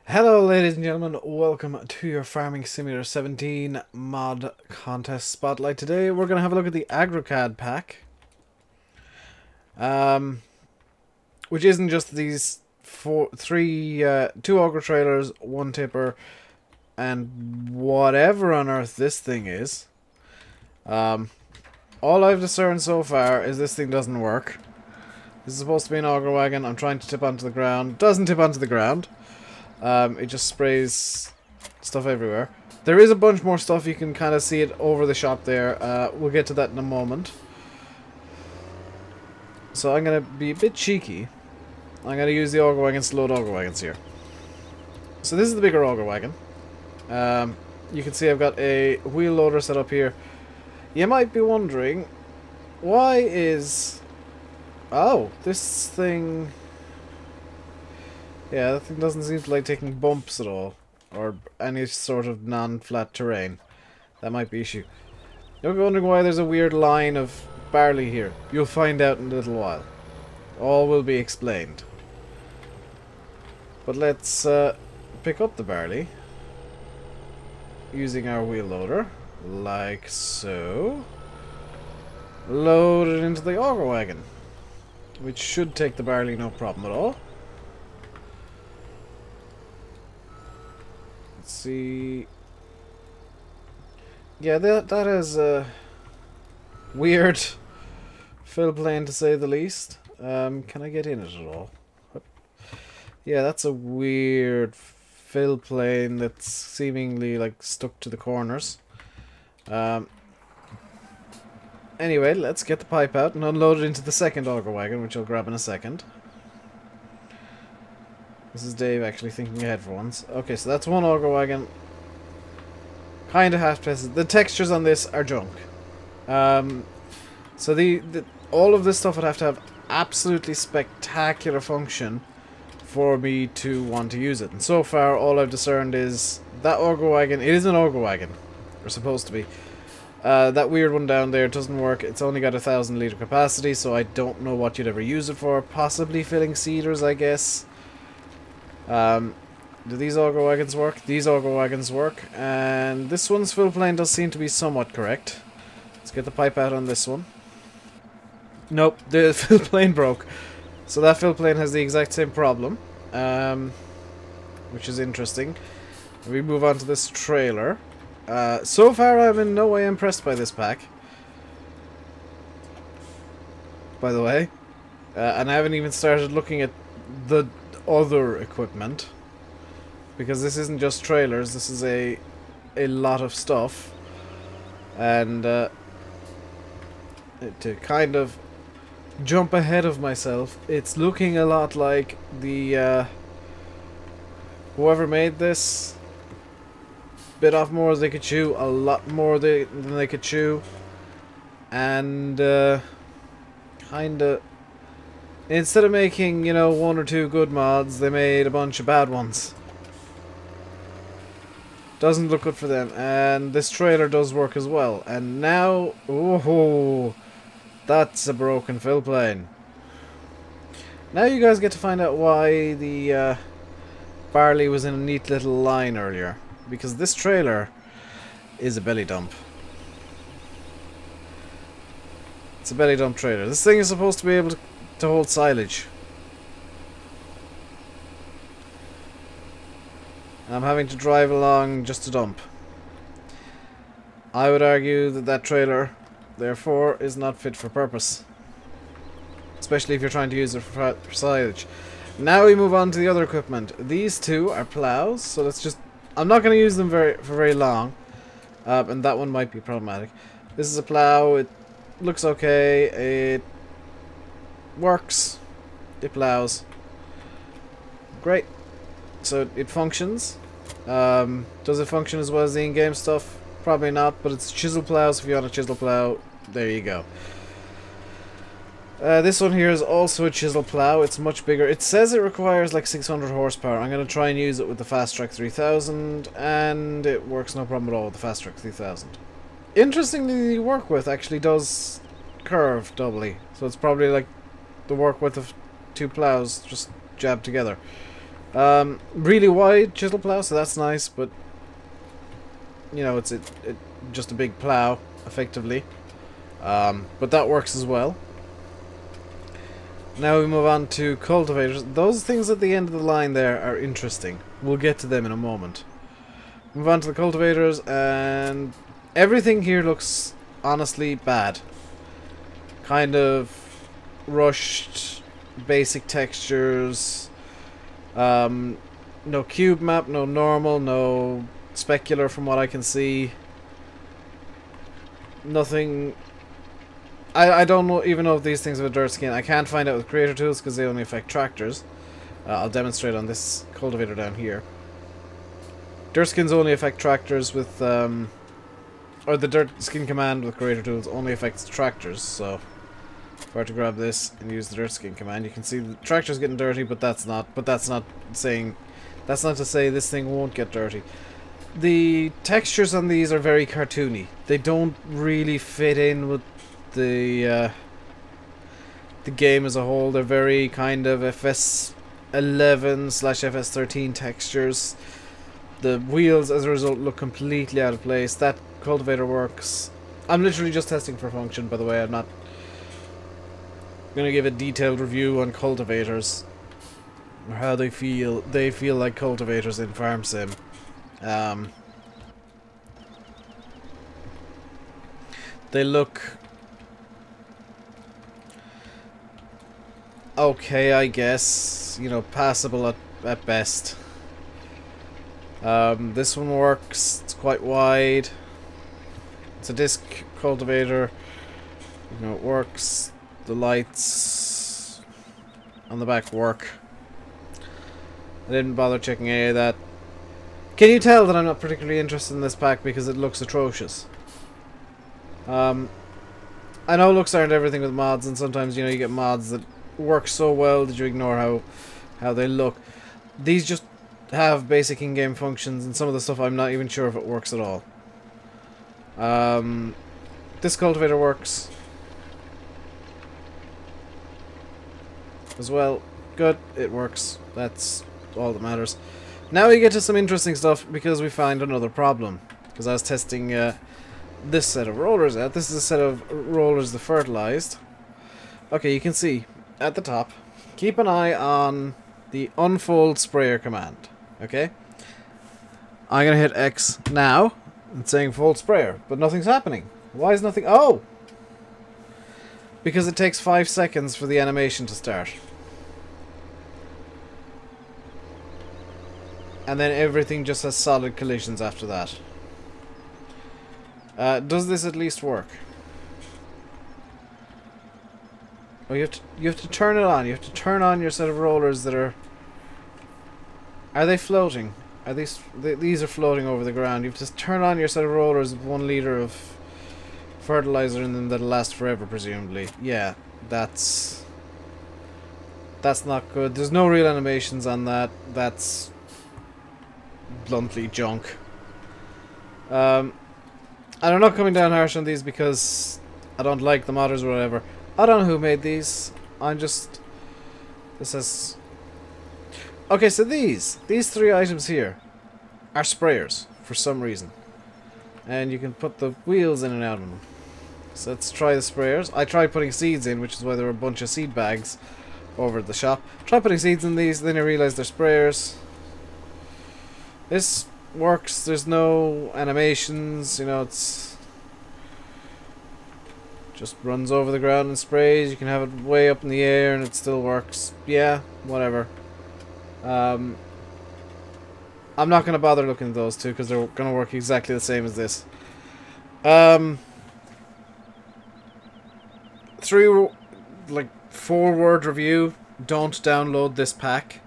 Hello ladies and gentlemen, welcome to your Farming Simulator 17 mod contest spotlight. Today we're going to have a look at the AgriCAD pack. Which isn't just these two auger trailers, one tipper, and whatever on earth this thing is. All I've discerned so far is this thing doesn't work. This is supposed to be an auger wagon. I'm trying to tip onto the ground. Doesn't tip onto the ground. It just sprays stuff everywhere. There is a bunch more stuff. You can kind of see it over the shop there. We'll get to that in a moment. So I'm going to be a bit cheeky. I'm going to use the auger wagons to load auger wagons here. So this is the bigger auger wagon. You can see I've got a wheel loader set up here. You might be wondering, why is... Oh, this thing... Yeah, that thing doesn't seem to like taking bumps at all, or any sort of non-flat terrain. That might be issue. You'll be wondering why there's a weird line of barley here. You'll find out in a little while. All will be explained. But let's pick up the barley using our wheel loader, like so. Load it into the auger wagon, which should take the barley no problem at all. See, yeah, that is a weird fill plane to say the least. Can I get in it at all? Yeah, that's a weird fill plane that's seemingly like stuck to the corners. Anyway, let's get the pipe out and unload it into the second auger wagon, which I'll grab in a second. This is Dave actually thinking ahead for once. Okay, so that's one auger wagon. Kind of half tested. The textures on this are junk. So all of this stuff would have to have absolutely spectacular function for me to want to use it. And so far, all I've discerned is that auger wagon. It is an auger wagon, or supposed to be. That weird one down there doesn't work. It's only got 1,000 litre capacity, so I don't know what you'd ever use it for. Possibly filling cedars, I guess. Do these auger wagons work? These auger wagons work, and this one's fill plane does seem to be somewhat correct. Let's get the pipe out on this one. Nope, the fill plane broke. So that fill plane has the exact same problem, which is interesting. We move on to this trailer. So far I'm in no way impressed by this pack, by the way, and I haven't even started looking at the other equipment, because this isn't just trailers, this is a lot of stuff. And to kind of jump ahead of myself, it's looking a lot like the whoever made this bit off more than they could chew, a lot more than they could chew, and kind of, instead of making, you know, one or two good mods, they made a bunch of bad ones. Doesn't look good for them. And this trailer does work as well. And now, oh, that's a broken fill plane. Now you guys get to find out why the barley was in a neat little line earlier. Because this trailer is a belly dump. It's a belly dump trailer. This thing is supposed to be able to hold silage. And I'm having to drive along just to dump. I would argue that that trailer, therefore, is not fit for purpose. Especially if you're trying to use it for silage. Now we move on to the other equipment. These two are plows, so let's just... I'm not going to use them for very long. And that one might be problematic. This is a plow. It looks okay. It works. It plows. Great. So it functions. Does it function as well as the in-game stuff? Probably not, but it's Chisel Plows. If you want a Chisel Plow, there you go. This one here is also a Chisel Plow. It's much bigger. It says it requires like 600 horsepower. I'm going to try and use it with the Fast Track 3000, and it works no problem at all with the Fast Track 3000. Interestingly, the work width actually does curve doubly, so it's probably like the work width of two plows just jabbed together. Really wide chisel plow, so that's nice, but you know, it's just a big plow, effectively. But that works as well. Now we move on to cultivators. Those things at the end of the line there are interesting. We'll get to them in a moment. Move on to the cultivators, and everything here looks honestly bad. Kind of rushed, basic textures. No cube map, no normal, no specular from what I can see. Nothing. I don't even know if these things have a dirt skin. I can't find out with creator tools because they only affect tractors. I'll demonstrate on this cultivator down here. Dirt skins only affect tractors with, or the dirt skin command with creator tools only affects tractors, so if I were to grab this and use the dirt skin command, you can see the tractor's getting dirty, but that's not saying, that's not to say this thing won't get dirty. The textures on these are very cartoony. They don't really fit in with the game as a whole. They're very kind of FS11/FS13 textures. The wheels, as a result, look completely out of place. That cultivator works. I'm literally just testing for function, by the way. I'm not going to give a detailed review on cultivators or how they feel. They feel like cultivators in Farm Sim. They look okay, I guess. You know, passable at best. This one works. It's quite wide. It's a disc cultivator. You know, it works. The lights on the back work. I didn't bother checking any of that. Can you tell that I'm not particularly interested in this pack because it looks atrocious? I know looks aren't everything with mods, and sometimes, you know, you get mods that work so well that you ignore how they look. These just have basic in-game functions, and some of the stuff I'm not even sure if it works at all. This cultivator works as well. Good, it works. That's all that matters. Now we get to some interesting stuff because we find another problem. Because I was testing this set of rollers out. This is a set of rollers that fertilized. Okay, you can see at the top. Keep an eye on the unfold sprayer command. Okay? I'm going to hit X now. It's saying fold sprayer, but nothing's happening. Why is nothing? Oh! Because it takes 5 seconds for the animation to start. And then everything just has solid collisions after that. Does this at least work? Oh, you have to turn it on. You have to turn on your set of rollers that are... Are they floating? Are these are floating over the ground. You have to turn on your set of rollers with 1 liter of fertilizer in them that'll last forever, presumably. Yeah, that's not good. There's no real animations on that. That's bluntly junk. I'm not coming down harsh on these because I don't like the modders or whatever. I don't know who made these. This is... Okay, so these 3 items here are sprayers for some reason. And you can put the wheels in and out of them. So let's try the sprayers. I tried putting seeds in, which is why there were a bunch of seed bags over at the shop. Try putting seeds in these, then I realized they're sprayers. This works. There's no animations, you know, it's just runs over the ground and sprays. You can have it way up in the air and it still works. Yeah, whatever. I'm not going to bother looking at those two because they're going to work exactly the same as this. 4-word review. Don't download this pack.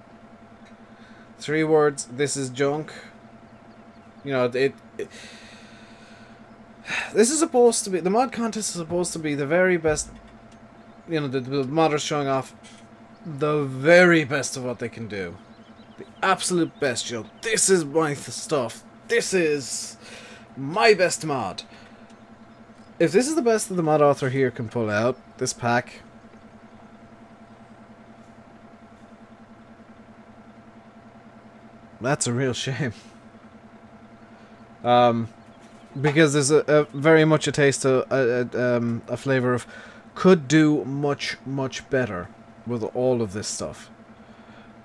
3 words. This is junk. You know, this is supposed to be... The mod contest is supposed to be the very best... You know, the modders showing off the very best of what they can do. The absolute best, you know. This is my stuff. This is my best mod. If this is the best that the mod author here can pull out, this pack... That's a real shame. Because there's a very much a taste of a flavor of could do much better with all of this stuff.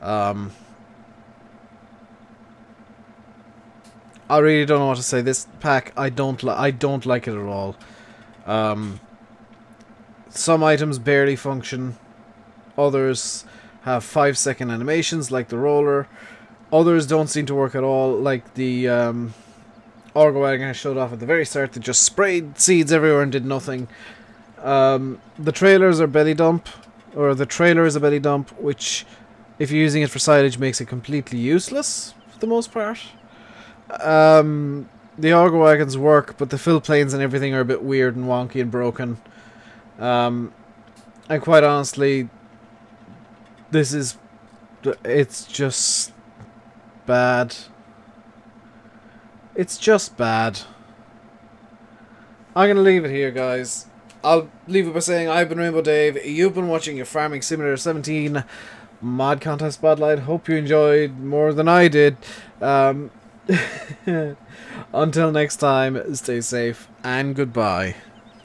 I really don't know what to say. This pack, I don't like it at all. Some items barely function. Others have 5-second animations, like the roller. Others don't seem to work at all, like the Orgo wagon I showed off at the very start that just sprayed seeds everywhere and did nothing. The trailers are belly dump, or the trailer is a belly dump, which, if you're using it for silage, makes it completely useless for the most part. The Orgo wagons work, but the fill planes and everything are a bit weird and wonky and broken. And quite honestly, it's just bad. It's just bad. I'm gonna leave it here, guys. I'll leave it by saying I've been RainbowDave. You've been watching your Farming Simulator 17 mod contest spotlight. Hope you enjoyed more than I did. Until next time, stay safe and goodbye.